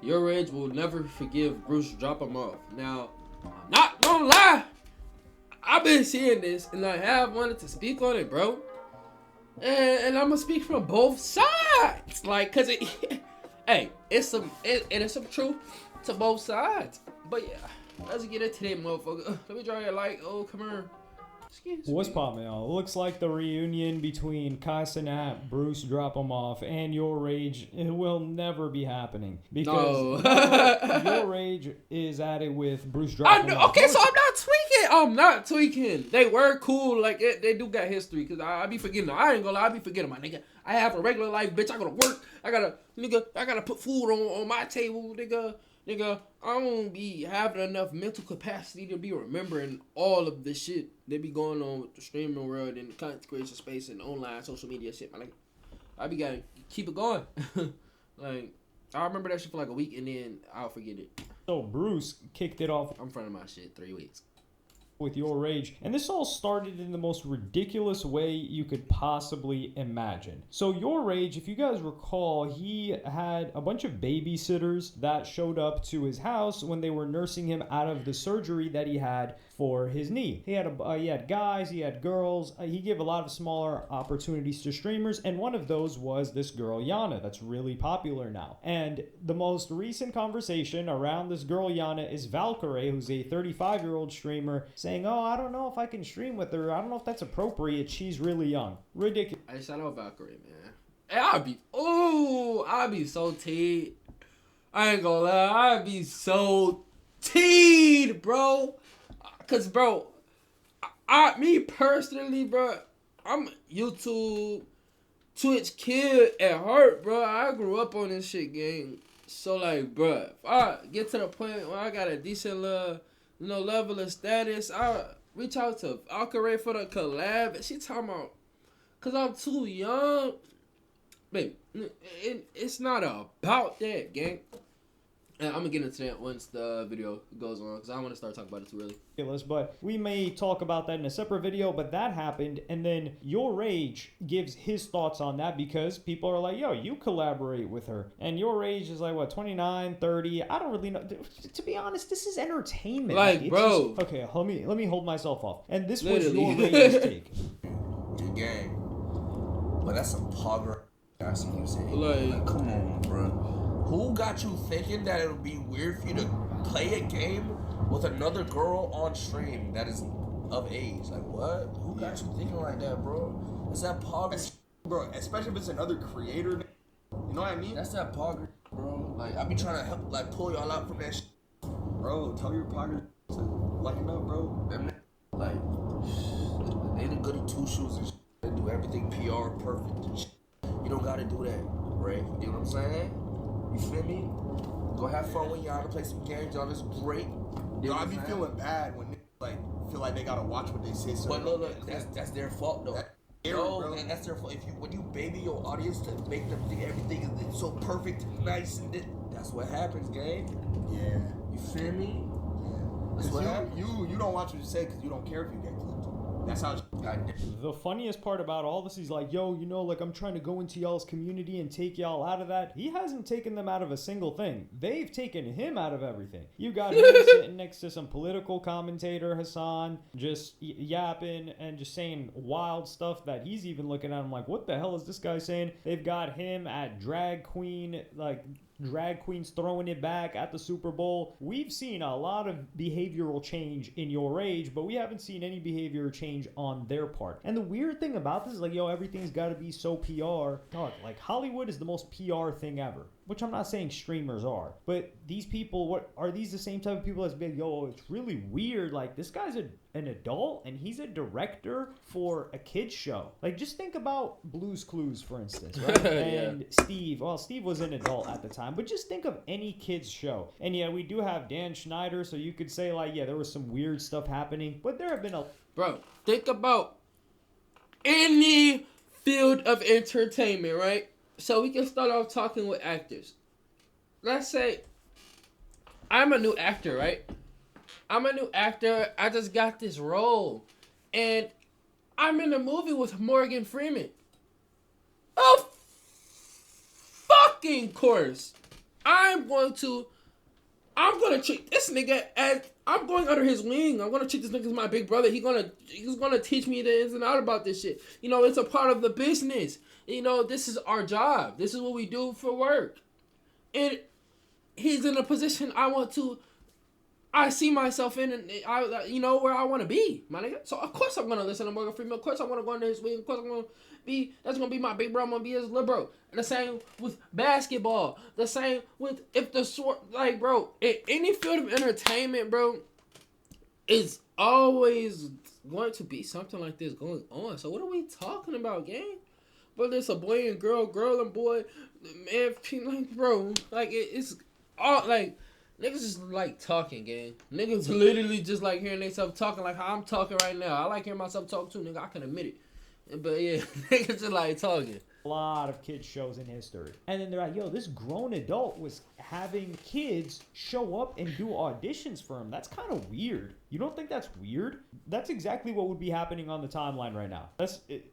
YourRAGE will never forgive BruceDropEmOff. Now, I'm not gonna lie. I've been seeing this and I have wanted to speak on it, bro. And I'm gonna speak from both sides. Like, cause it, hey, it's some truth to both sides. But yeah, let's get into that motherfucker. Let me draw your light. Oh, come here. What's poppin', y'all? Looks like the reunion between Kai Cenat, BruceDropEmOff, and YourRAGE will never be happening because YourRAGE is at it with BruceDropEmOff. Okay, so I'm not tweaking. They were cool, like they do got history. Cause I be forgetting. I ain't gonna lie, I be forgetting, my nigga. I have a regular life, bitch. I gotta work. I gotta put food on my table, nigga. Nigga, I won't be having enough mental capacity to be remembering all of the shit that be going on with the streaming world and the content creation space and online social media shit. Like, I be gotta keep it going. Like, I remember that shit for like a week and then I'll forget it. So Bruce kicked it off. I'm front of my shit 3 weeks. With YourRAGE, and this all started in the most ridiculous way you could possibly imagine. So YourRAGE, if you guys recall, he had a bunch of babysitters that showed up to his house when they were nursing him out of the surgery that he had for his knee. He had guys, he had girls. He gave a lot of smaller opportunities to streamers, and one of those was this girl Yana that's really popular now. And the most recent conversation around this girl Yana is Valkyrie, who's a 35-year-old streamer, saying, "Oh, I don't know if I can stream with her. I don't know if that's appropriate. She's really young." Ridiculous. I shout out Valkyrie, man. Hey, I'd be so teed. I ain't gonna lie, I'd be so teed, bro. Cause, bro, me personally, bro, I'm a YouTube, Twitch kid at heart, bro. I grew up on this shit, gang. So, like, bro, if I get to the point where I got a decent level of status, I reach out to Valkyrie for the collab. And she talking about, cause I'm too young. Baby, it's not about that, gang. And I'm gonna get into that once the video goes on, because I want to start talking about it too early. But we may talk about that in a separate video, but that happened, and then YourRAGE gives his thoughts on that because people are like, yo, you collaborate with her. And YourRAGE is like, what, 29, 30? I don't really know. To be honest, this is entertainment. Like, bro. Okay, let me hold myself off. And this was YourRAGE's take. Gang. But that's some pogger. I see you saying. Like, come on, bro. Who got you thinking that it would be weird for you to play a game with another girl on stream that is of age? Like, what? Who got you thinking like that, bro? Is that pogger? Bro, especially if it's another creator. You know what I mean? That's that pogger, bro. Like, I be trying to help, like, pull y'all out from that shit. Bro, tell your pogger to lighten up, bro. Them, like, they the goody two shoes and shit. They do everything PR perfect and shit. You don't gotta do that, right? You know what I'm saying? You feel me? Go have fun with y'all, play some games, y'all just great. Yo, I be feeling bad when they, like, feel like they gotta watch what they say. So but look, that's their fault though. That's their fault. When you baby your audience to make them think everything is so perfect and nice, and that's what happens, gang. Yeah. You feel me? Yeah. That's what happens. You don't watch what you say because you don't care if you get clipped. That's how. The funniest part about all this, he's like, yo, you know, like, I'm trying to go into y'all's community and take y'all out of that. He hasn't taken them out of a single thing. They've taken him out of everything. You got him sitting next to some political commentator, Hassan, just yapping and just saying wild stuff that he's even looking at him like, what the hell is this guy saying? They've got him at drag queens throwing it back at the Super Bowl. We've seen a lot of behavioral change in YourRAGE, but we haven't seen any behavior change on their part. And the weird thing about this is, like, yo, everything's got to be so PR. God, like, Hollywood is the most PR thing ever, which I'm not saying streamers are, but these people, what are these the same type of people that's been, yo, it's really weird, like, this guy's an adult and he's a director for a kid's show. Like, just think about Blue's Clues, for instance, right? And Steve was an adult at the time, but just think of any kid's show. And yeah, we do have Dan Schneider, so you could say, like, yeah, there was some weird stuff happening, but there have been Bro, think about any field of entertainment, right? So we can start off talking with actors. Let's say I'm a new actor, right? I'm a new actor. I just got this role. And I'm in a movie with Morgan Freeman. Of fucking course, I'm going to treat this nigga as I'm going under his wing. I'm gonna treat this nigga as my big brother. He's gonna teach me the ins and out about this shit. You know, it's a part of the business. You know, this is our job. This is what we do for work. And he's in a position I see myself in, and you know where I want to be, my nigga. So of course I'm gonna listen to Morgan Freeman. Of course I want to go under his wing. Of course that's gonna be my big bro. I'm gonna be his little bro. And the same with basketball. The same with like, bro, in any field of entertainment, bro, is always going to be something like this going on. So what are we talking about, gang? Whether it's a boy and girl and boy, man, like, bro, like it's all like. Niggas just like talking, gang. Niggas literally just like hearing themselves talking like how I'm talking right now. I like hearing myself talk too, nigga. I can admit it. But yeah, niggas just like talking. A lot of kids shows in history. And then they're like, yo, this grown adult was having kids show up and do auditions for him. That's kind of weird. You don't think that's weird? That's exactly what would be happening on the timeline right now.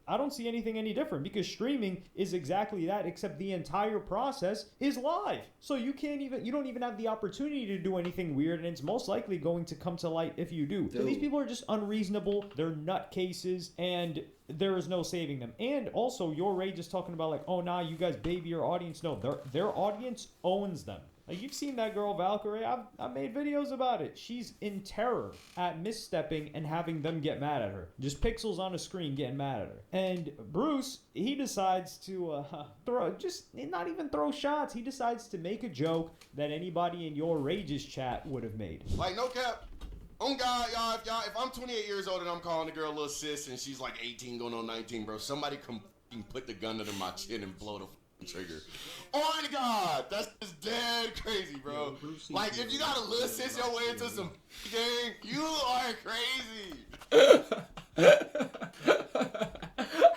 I don't see anything any different because streaming is exactly that, except the entire process is live. So you don't even have the opportunity to do anything weird, and it's most likely going to come to light if you do. So these people are just unreasonable. They're nutcases, and there is no saving them. And also, YourRAGE is talking about like, oh, nah, you guys baby your audience. No, their audience owns them. Like, you've seen that girl, Valkyrie. I've made videos about it. She's in terror at misstepping and having them get mad at her. Just pixels on a screen getting mad at her. And Bruce, he decides to not even throw shots. He decides to make a joke that anybody in YourRAGE's chat would have made. Like, no cap. On God, y'all, if I'm 28 years old and I'm calling the girl a little sis and she's like 18 going on 19, bro, somebody come put the gun under my chin and blow the trigger. Oh my God, that's just dead crazy, bro. Like, if you gotta little sis your way into some game, you are crazy.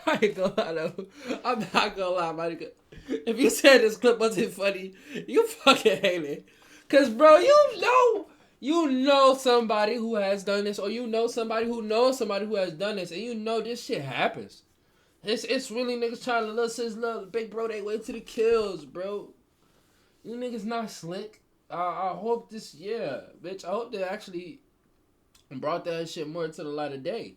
I ain't gonna lie though. I'm not gonna lie, my nigga. If you said this clip wasn't funny, you fucking hate it. Cause bro, you know somebody who has done this, or you know somebody who knows somebody who has done this, and you know this shit happens. It's really niggas trying to little big bro they way to the kills, bro. You niggas not slick. I hope bitch. I hope they actually brought that shit more to the light of day,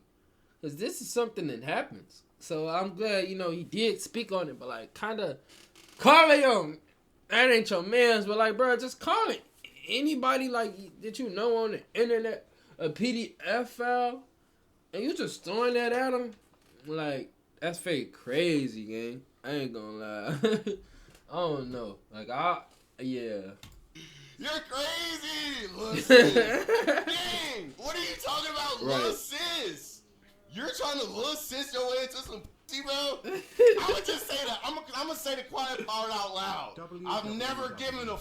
cause this is something that happens. So I'm glad he did speak on it, but like kind of call it on. That ain't your man's, but like bro, just call it. Anybody like that you know on the internet a PDF file, and you just throwing that at them, like. That's fake crazy, gang. I ain't gonna lie. I don't know. Like, yeah. You're crazy, little sis. Dang, what are you talking about, little sis? You're trying to little sis your way into some pussy, bro? I would just say that. I'm gonna say the quiet part out loud. I've never given a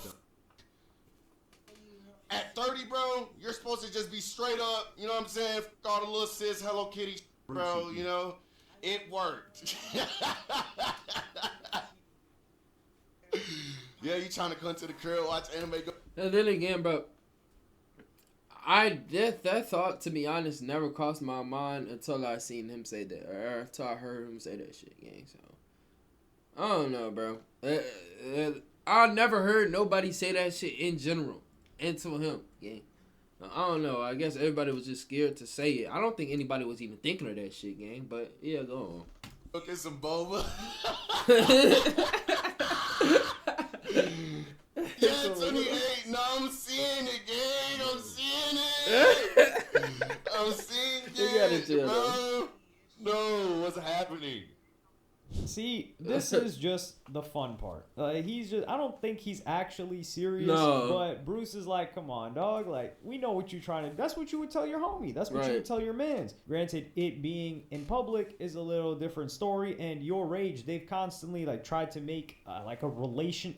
At 30, bro, you're supposed to just be straight up, you know what I'm saying? All the little sis, Hello Kitty, bro, you know? It worked. Yeah, you trying to come to the crib, watch anime. And then again, bro, that thought, to be honest, never crossed my mind until I seen him say that, or until I heard him say that shit, gang. So I don't know, bro. I never heard nobody say that shit in general until him, gang. I don't know. I guess everybody was just scared to say it. I don't think anybody was even thinking of that shit, gang. But yeah, go on. Look at some boba. Yeah, 28. No, I'm seeing it, gang. I'm seeing it. I'm seeing it. You gotta chill, bro. No, what's happening? See, this is just the fun part. I don't think he's actually serious, no. But Bruce is like, come on, dog. Like, we know what you're trying to... That's what you would tell your homie. That's what you would tell your mans. Granted, it being in public is a little different story, and YourRAGE, they've constantly, like, tried to make, like,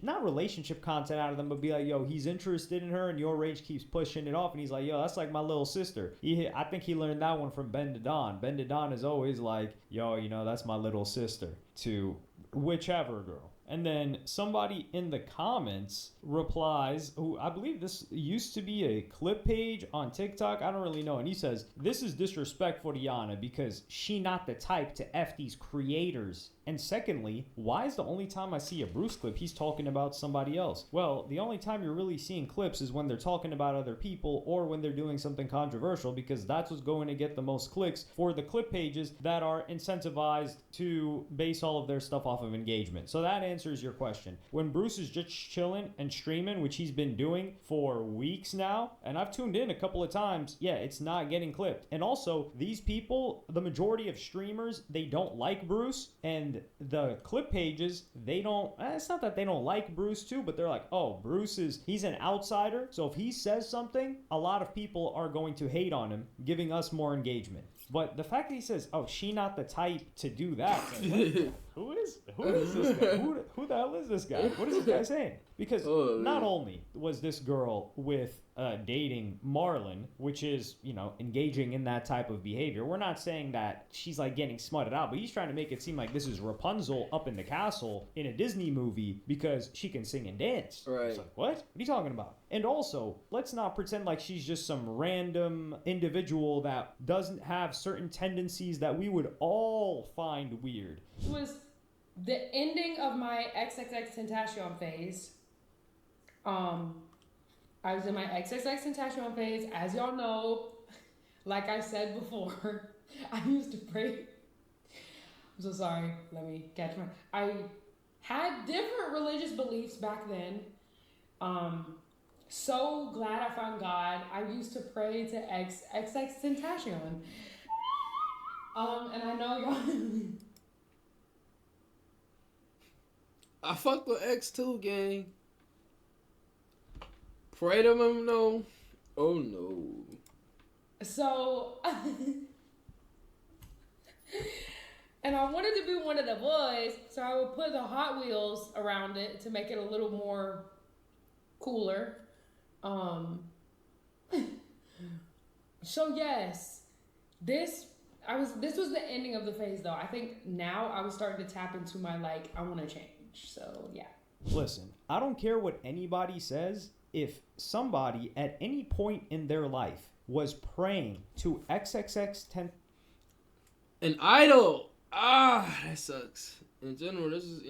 not relationship content out of them, but be like, yo, he's interested in her, and YourRAGE keeps pushing it off, and he's like, yo, that's like my little sister. I think he learned that one from Ben Dedon. Ben Dedon is always like, yo, that's my little sister. To whichever girl. And then somebody in the comments replies, who I believe this used to be a clip page on TikTok, I don't really know, and he says, this is disrespectful to Yana because she not the type to F these creators And secondly, why is the only time I see a Bruce clip, he's talking about somebody else? Well, the only time you're really seeing clips is when they're talking about other people or when they're doing something controversial, because that's what's going to get the most clicks for the clip pages that are incentivized to base all of their stuff off of engagement. So that answers your question. When Bruce is just chilling and streaming, which he's been doing for weeks now, and I've tuned in a couple of times, yeah, it's not getting clipped. And also, these people, the majority of streamers, they don't like Bruce, and the clip pages, they don't, it's not that they don't like Bruce too, but they're like, oh, he's an outsider, so if he says something, a lot of people are going to hate on him, giving us more engagement. But the fact that he says, oh, she not the type to do that, like, who is this guy? Who the hell is this guy? What is this guy saying? Because not only was this girl with dating Marlon, which is, you know, engaging in that type of behavior. We're not saying that she's like getting smutted out, but he's trying to make it seem like this is Rapunzel up in the castle in a Disney movie because she can sing and dance. Right. It's like, what are you talking about? And also, let's not pretend like she's just some random individual that doesn't have certain tendencies that we would all find weird. It was the ending of my XXX Tentacion phase. I was in my XXX Tentacion phase. As y'all know, like I said before, I used to pray. I'm so sorry. Let me catch my... I had different religious beliefs back then. So glad I found God. I used to pray to XXX Tentacion. And I know y'all... I fucked with X too, gang. Pray to him, no. Oh no. So, and I wanted to be one of the boys, so I would put the Hot Wheels around it to make it a little more cooler. So yes, this was the ending of the phase though. I think now I was starting to tap into my like, I want to change. So yeah. Listen, I don't care what anybody says. If somebody at any point in their life was praying to XXX an idol, that sucks. In general, this is,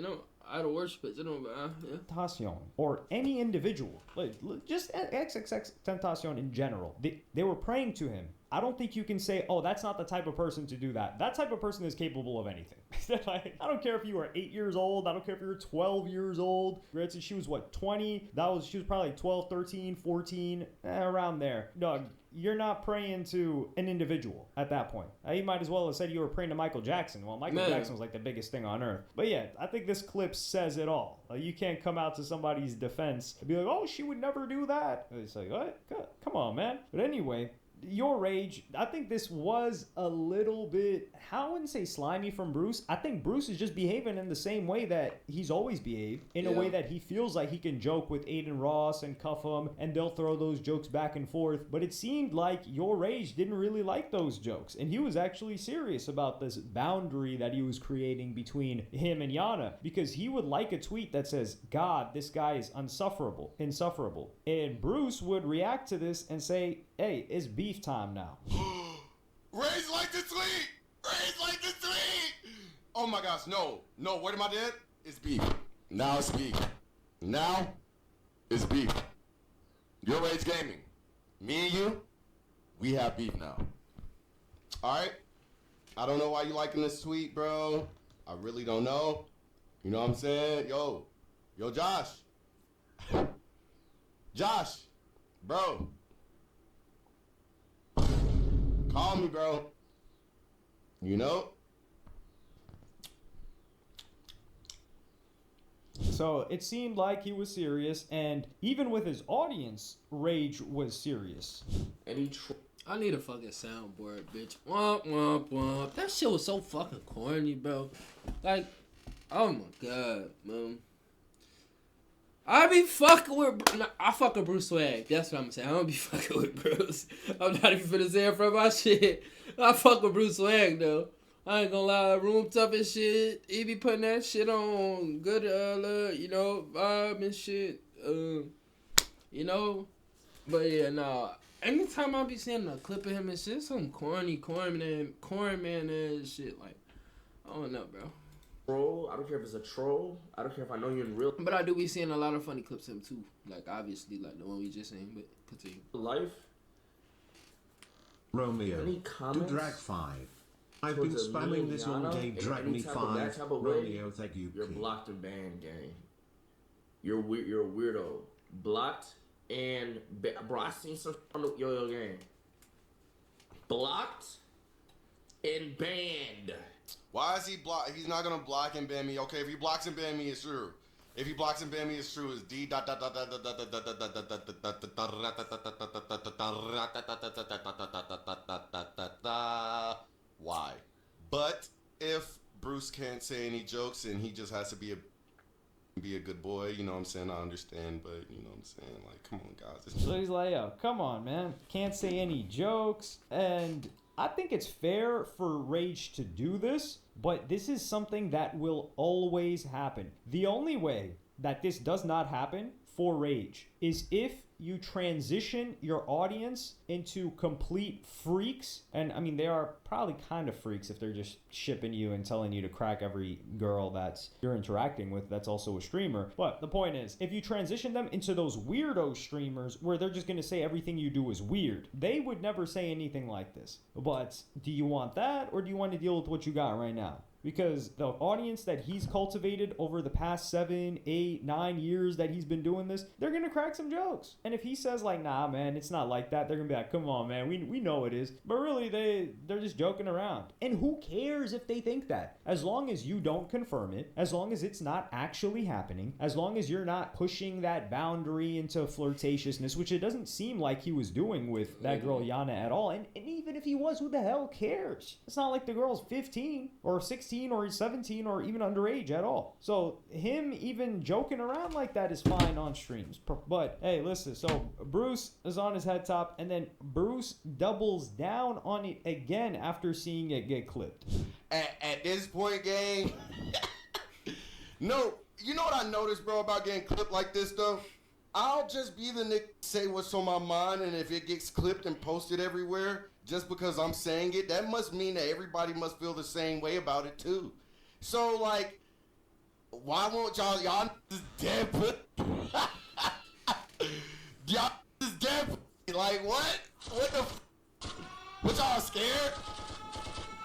idol worship in general, but yeah. Tentacion, or any individual, just XXX Tentacion in general, they were praying to him. I don't think you can say, oh, that's not the type of person to do that. That type of person is capable of anything. I don't care if you were 8 years old. I don't care if you were 12 years old. Granted, she was, 20? She was probably 12, 13, 14, around there. Dog, you're not praying to an individual at that point. You might as well have said you were praying to Michael Jackson. Well, Michael Jackson was like the biggest thing on earth. But yeah, I think this clip says it all. You can't come out to somebody's defense and be like, oh, she would never do that. It's like, what? Come on, man. But anyway... YourRAGE, I think this was a little bit, I wouldn't say slimy from Bruce. I think Bruce is just behaving in the same way that he's always behaved, in a way that he feels like he can joke with Aiden Ross and cuff him, and they'll throw those jokes back and forth. But it seemed like YourRAGE didn't really like those jokes, and he was actually serious about this boundary that he was creating between him and Yana, because he would like a tweet that says, God, this guy is insufferable. And Bruce would react to this and say, hey, it's beef time now. Rage like the tweet! Rage like the tweet! Oh my gosh, no. What am I did? It's beef. Now it's beef. Now it's beef. YourRAGE Gaming. Me and you, we have beef now. Alright? I don't know why you liking this tweet, bro. I really don't know. You know what I'm saying? Yo, Josh. Josh, bro. Call me, bro. You know? So it seemed like he was serious, and even with his audience, Rage was serious. And I need a fucking soundboard, bitch. Womp, womp, womp. That shit was so fucking corny, bro. Like, oh my god, man. I be fucking with... I fuck with Bruce Swag. That's what I'm saying. I don't be fucking with Bruce. I'm not even finna say it from my shit. I fuck with Bruce Swag, though. I ain't gonna lie. Room tough and shit. He be putting that shit on good, vibe and shit. But yeah, nah. Anytime I be seeing a clip of him and shit, some corny man ass shit. Like, I don't know, bro. troll. I don't care if it's a troll. I don't care if I know you're in real But I do be seeing a lot of funny clips of him too. Like obviously, like the one we just seen. But continue. life. Romeo, Any to comments? drag 5. I've been towards spamming me and this all Yana day. in Drag any me type of that 5. type of way, Romeo, thank you. You're King. blocked and banned, gang. You're weird. You're a weirdo. Blocked and bro, I seen some on the yo game. Blocked and banned. Why is he block? He's not gonna block and ban me. Okay, if he blocks and ban me, it's true. If he blocks and ban me, it's true. It's D dot dot dot dot dot dot dot dot dot dot dot. Why? But if Bruce can't say any jokes and he just has to be a good boy, you know what I'm saying? I understand, but you know what I'm saying? Like, come on, guys. So he's like, yo, come on, man. Can't say any jokes. And I think it's fair for Rage to do this, but this is something that will always happen. The only way that this does not happen for Rage is if you transition your audience into complete freaks. And I mean, they are probably kind of freaks if they're just shipping you and telling you to crack every girl that's you're interacting with that's also a streamer. But the point is, if you transition them into those weirdo streamers where they're just going to say everything you do is weird, they would never say anything like this. But do you want that, or do you want to deal with what you got right now? Because the audience that he's cultivated over the past 7, 8, 9 years that he's been doing this, they're going to crack some jokes. And if he says like, nah, man, it's not like that, they're going to be like, come on, man, we know it is. But really, they're just joking around. And who cares if they think that? As long as you don't confirm it, as long as it's not actually happening, as long as you're not pushing that boundary into flirtatiousness, which it doesn't seem like he was doing with that girl Yana at all. And even if he was, who the hell cares? It's not like the girl's 15 or 16 or 17 or even underage at all. So him even joking around like that is fine on streams. But hey, listen, so Bruce is on his head top, and then Bruce doubles down on it again after seeing it get clipped. At this point, gang, no, you know what I noticed, bro, about getting clipped like this, though? I'll just be the nigga say what's on my mind, and if it gets clipped and posted everywhere, just because I'm saying it, that must mean that everybody must feel the same way about it, too. So, like, why won't y'all just dead put... y'all just dead put... Like, what? What the... What, y'all scared?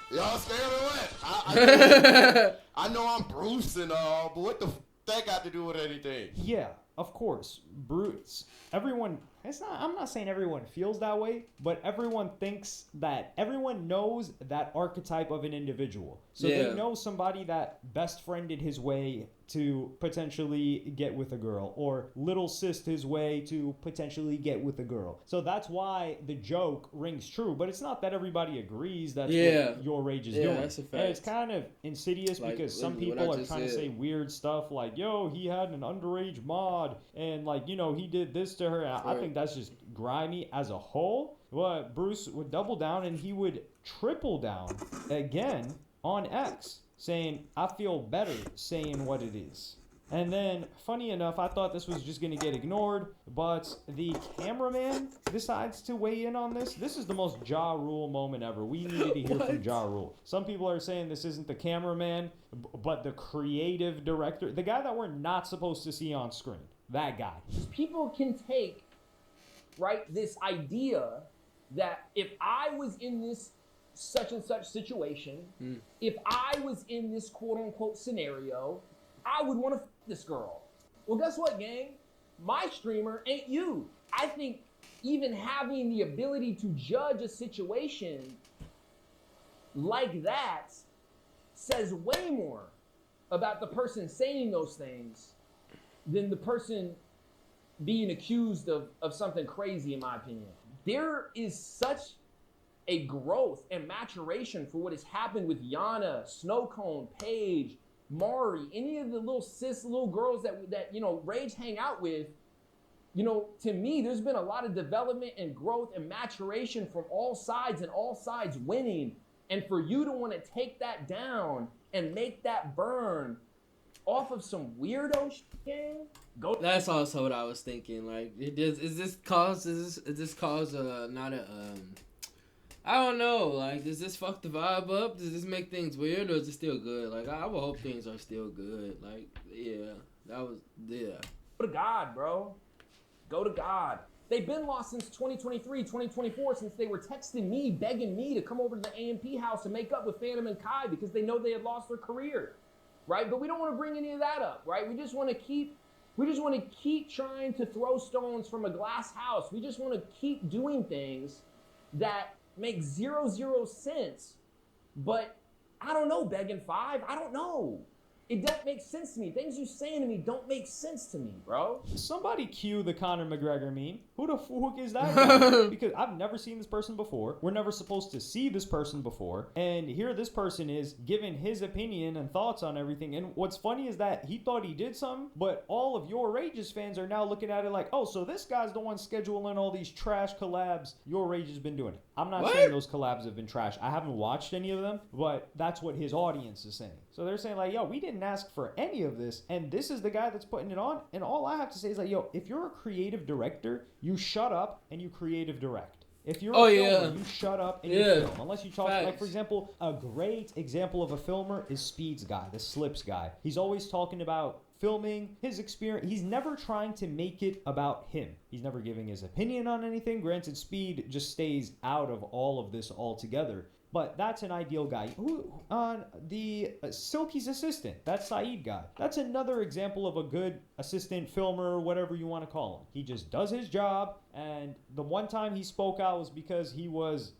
Y'all scared or what? I know I'm Bruce and all, but what the that got to do with anything? Yeah, of course. Bruce. Everyone, I'm not saying everyone feels that way, but everyone thinks that, everyone knows that archetype of an individual. So they know somebody that best friended his way to potentially get with a girl, or little sis his way to potentially get with a girl. So that's why the joke rings true, but it's not that everybody agrees that's what YourRAGE is doing. That's a fact. And it's kind of insidious, like, because some people are trying to say weird stuff like, yo, he had an underage mod, and like, you know, he did this to her. I think that's just grimy as a whole. But Bruce would double down, and he would triple down again on X, saying, I feel better saying what it is. And then, funny enough, I thought this was just going to get ignored, but the cameraman decides to weigh in on this. This is the most Ja Rule moment ever. We needed to hear from Ja Rule. Some people are saying this isn't the cameraman, but the creative director, the guy that we're not supposed to see on screen. That guy. People can take, right, this idea that if I was in this such and such situation, if I was in this quote unquote scenario, I would want to f this girl. Well, guess what, gang? My streamer ain't you. I think even having the ability to judge a situation like that says way more about the person saying those things than the person being accused of something crazy, in my opinion. There is such a growth and maturation for what has happened with Yana, Snowcone, Paige, Mari, any of the little girls that you know, Rage hang out with. You know, to me, there's been a lot of development and growth and maturation from all sides, and all sides winning. And for you to want to take that down and make that burn off of some weirdo shit, go. That's also what I was thinking. Like, is this cause not a I don't know. Like, does this fuck the vibe up? Does this make things weird, or is it still good? Like, I would hope things are still good. Like, yeah, yeah. Go to God, bro. Go to God. They've been lost since 2023, 2024, since they were texting me, begging me to come over to the AMP house and make up with Phantom and Kai because they know they had lost their career, right? But we don't want to bring any of that up, right? We just want to keep trying to throw stones from a glass house. We just want to keep doing things that make zero sense. But I don't know, Begging Five. I don't know. It don't make sense to me. Things you saying to me don't make sense to me, bro. Somebody cue the Conor McGregor meme. Who the fuck is that guy? Because I've never seen this person before. We're never supposed to see this person before. And here this person is giving his opinion and thoughts on everything. And what's funny is that he thought he did something, but all of YourRAGE's fans are now looking at it like, oh, so this guy's the one scheduling all these trash collabs. YourRAGE has been doing it. I'm not saying those collabs have been trash. I haven't watched any of them, but that's what his audience is saying. So they're saying like, yo, we didn't ask for any of this, and this is the guy that's putting it on. And all I have to say is like, yo, if you're a creative director, you shut up and you creative direct. If you're a filmer, you shut up and you film. Unless you talk, like for example, a great example of a filmer is Speed's guy, the Slips guy. He's always talking about filming, his experience. He's never trying to make it about him. He's never giving his opinion on anything. Granted, Speed just stays out of all of this altogether. But that's an ideal guy. Who on the Silky's assistant? That Saeed guy. That's another example of a good assistant, filmer, whatever you want to call him. He just does his job. And the one time he spoke out was because he was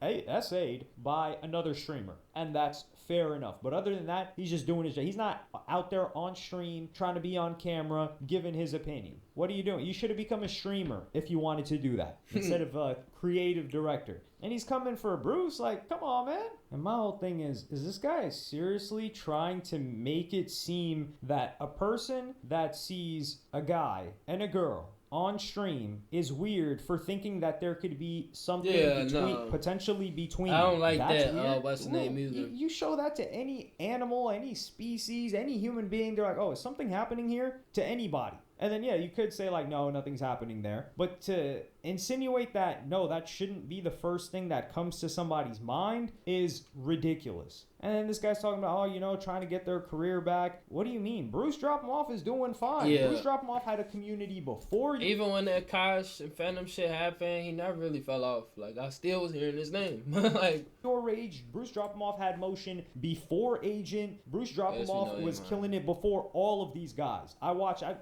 essayed by another streamer. And that's fair enough. But other than that, he's just doing his job. He's not out there on stream, trying to be on camera, giving his opinion. What are you doing? You should have become a streamer if you wanted to do that, instead of a creative director. And he's coming for Bruce, like, come on, man. And my whole thing is this guy seriously trying to make it seem that a person that sees a guy and a girl on stream is weird for thinking that there could be something potentially between. I don't like That's that. weird. What's the name either? You show that to any animal, any species, any human being. They're like, oh, is something happening here? To anybody. And then, yeah, you could say, like, no, nothing's happening there. But to insinuate that, no, that shouldn't be the first thing that comes to somebody's mind is ridiculous. And then this guy's talking about, oh, you know, trying to get their career back. What do you mean? BruceDropEmOff is doing fine. Yeah. BruceDropEmOff had a community before. Even when that Kosh and Phantom shit happened, he never really fell off. Like, I still was hearing his name. Like, YourRAGE, BruceDropEmOff had motion before Agent. BruceDropEmOff was killing it before all of these guys.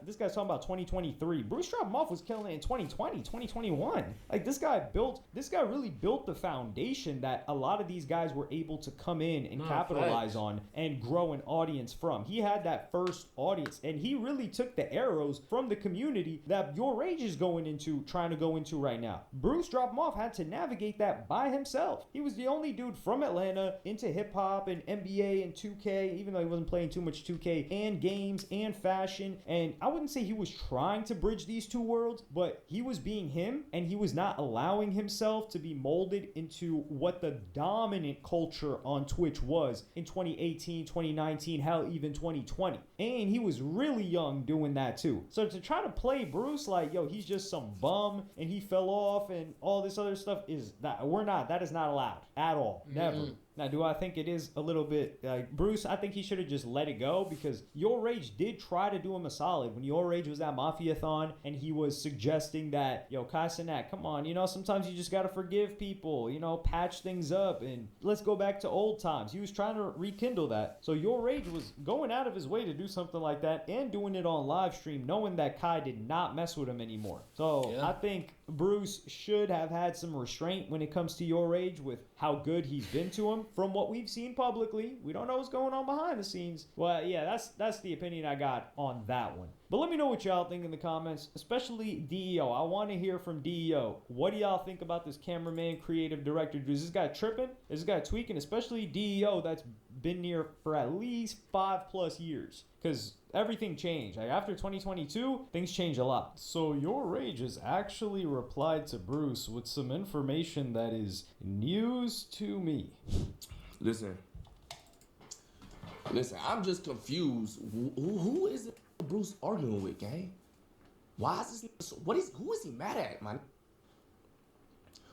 This guy's talking about 2023. BruceDropEmOff was killing it in 2020, 2021. Like, this guy really built the foundation that a lot of these guys were able to come in and capitalize on and grow an audience from. He had that first audience, and he really took the arrows from the community that YourRAGE is trying to go into right now. BruceDropEmOff had to navigate that by himself. He was the only dude from Atlanta into hip-hop and NBA and 2K, even though he wasn't playing too much 2K, and games and fashion. And I wouldn't say he was trying to bridge these two worlds, but he was being him, and he was not allowing himself to be molded into what the dominant culture on Twitch was in 2018, 2019, hell, even 2020. And he was really young doing that too. So to try to play Bruce like, yo, he's just some bum and he fell off and all this other stuff that is not allowed at all. Never. Now, do I think it is a little bit like Bruce? I think he should have just let it go, because YourRAGE did try to do him a solid when YourRAGE was at Mafia-thon and he was suggesting that, yo, Kai Cenat, come on, you know, sometimes you just got to forgive people, you know, patch things up and let's go back to old times. He was trying to rekindle that. So YourRAGE was going out of his way to do something like that and doing it on live stream, knowing that Kai did not mess with him anymore. So I think Bruce should have had some restraint when it comes to YourRAGE with how good he's been to him. From what we've seen publicly, we don't know what's going on behind the scenes. Well, yeah, that's the opinion I got on that one. But let me know what y'all think in the comments, especially DEO. I want to hear from DEO. What do y'all think about this cameraman, creative director? Is this guy tripping? Is this guy tweaking? Especially DEO, that's been near for at least 5+ years. Because everything changed. Like after 2022, things change a lot. So YourRAGE has actually replied to Bruce with some information that is news to me. Listen, I'm just confused. Who is it Bruce arguing with, gang? Why is this? Who is he mad at, man?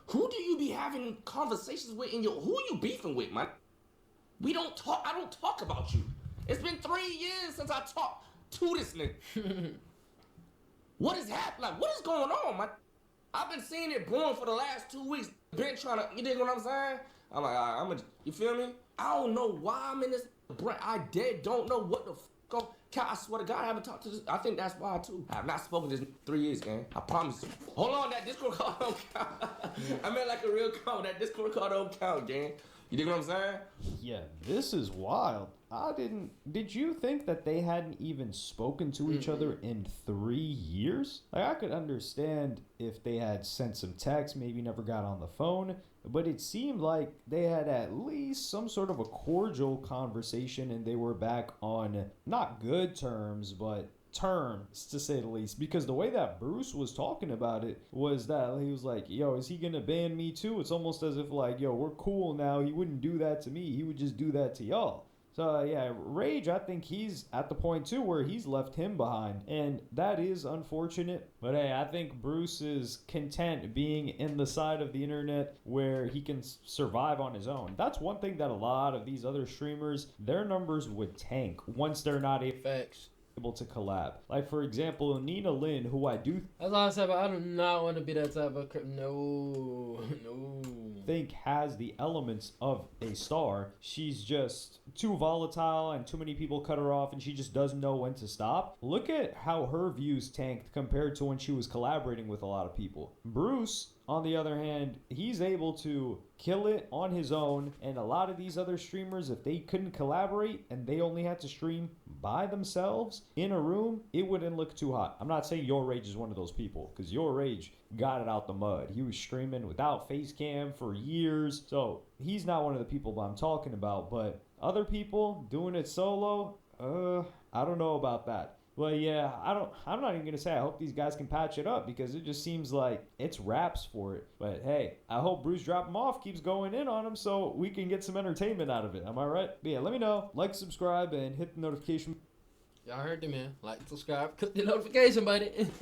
Who do you be having conversations with in your? Who are you beefing with, man? We don't talk. I don't talk about you. It's been 3 years since I talked to this nigga. What is happening? Like, what is going on, man? I've been seeing it brewing for the last 2 weeks. Been trying to, you dig what I'm saying? I'm like, all right, you feel me? I don't know why I'm in this. I don't know what the fuck. I swear to God, I haven't talked to this. I think that's why too. I have not spoken this 3 years, gang. I promise you. Hold on, that Discord call don't count. I meant like a real call. That Discord call don't count, gang. You dig what I'm saying? Yeah, this is wild. Did you think that they hadn't even spoken to each other in 3 years? Like, I could understand if they had sent some text, maybe never got on the phone, but it seemed like they had at least some sort of a cordial conversation and they were back on not good terms, but terms, to say the least, because the way that Bruce was talking about it was that he was like, yo, is he gonna ban me too? It's almost as if like, yo, we're cool now. He wouldn't do that to me. He would just do that to y'all. So yeah, Rage, I think he's at the point too where he's left him behind, and that is unfortunate. But hey, I think Bruce is content being in the side of the internet where he can survive on his own. That's one thing that a lot of these other streamers, their numbers would tank once they're not able to collab. Like, for example, Nina Lynn, who I do that's all I said, but I do not want to be that type of no think has the elements of a star. She's just too volatile and too many people cut her off and she just doesn't know when to stop. Look at how her views tanked compared to when she was collaborating with a lot of people. Bruce, on the other hand, he's able to kill it on his own, and a lot of these other streamers, if they couldn't collaborate and they only had to stream by themselves in a room, it wouldn't look too hot. I'm not saying YourRAGE is one of those people, because YourRAGE got it out the mud. He was streaming without face cam for years, so he's not one of the people that I'm talking about. But other people doing it solo, I don't know about that. Well, yeah, I'm not even going to say I hope these guys can patch it up, because it just seems like it's raps for it. But hey, I hope BruceDropEmOff keeps going in on him so we can get some entertainment out of it. Am I right? But yeah, let me know. Like, subscribe, and hit the notification. Y'all heard the man. Like, subscribe, click the notification button.